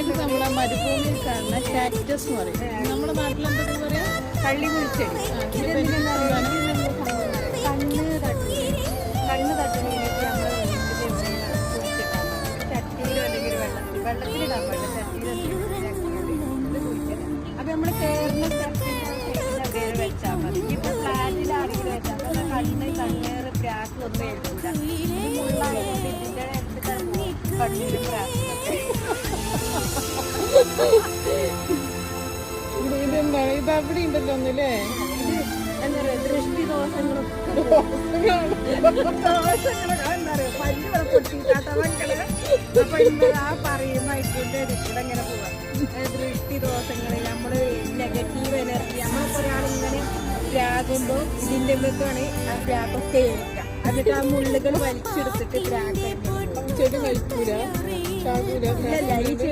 ഇത് നമ്മുടെ മരുഭൂമിയിൽ കാണുന്ന കാക്ടസ് എന്ന് പറയും. നമ്മുടെ നാട്ടിൽ എന്തൊക്കെ പറയാ? കള്ളി കുഴിച്ചെടി. കണ്ണ് തട്ടുന്ന ചട്ടിയിലോ അല്ലെങ്കിൽ വെള്ളത്തിലിടാൻ പാടില്ല. അപ്പൊ നമ്മള് കേറുന്ന സ്ഥലത്ത് വെച്ചാൽ മതി. ഇപ്പൊ ഫ്ലാറ്റിലാണെങ്കിൽ വെച്ചാൽ കണ്ണേറ് പ്രാക്ക് ഒന്നും ഏൽക്കൂല. ഇതിന്റെ കണ്ണിന് പ്രാക്ക് ഇതെന്താണ് ഇത് അവിടെ ഉണ്ടല്ലോ ഒന്നില്ലേ? എന്താ പറയാ, ദൃഷ്ടിദോഷങ്ങളും പല്ല് പൊട്ടിക്കാത്തവങ്ങള്. അപ്പൊ ഇന്ന് ആ പറയുന്ന ഇതിന്റെ കൂടെ ഇങ്ങനെ പോവാം. ദൃഷ്ടിദോഷങ്ങള്, നമ്മള് നെഗറ്റീവ് എനർജി, നമ്മളിപ്പോ ഒരാളിങ്ങനെ പ്രാകുമ്പോ ഇതിന്റെ ഉള്ളിലാണ് ആ പ്രാക്കൊക്കെ ഏൽക്കാം. എന്നിട്ട് ആ മുള്ളുകൾ വലിച്ചെടുത്തിട്ട് പ്രാക്ക് ചെടി കഴിക്കൂല, ഇല്ല. ഈ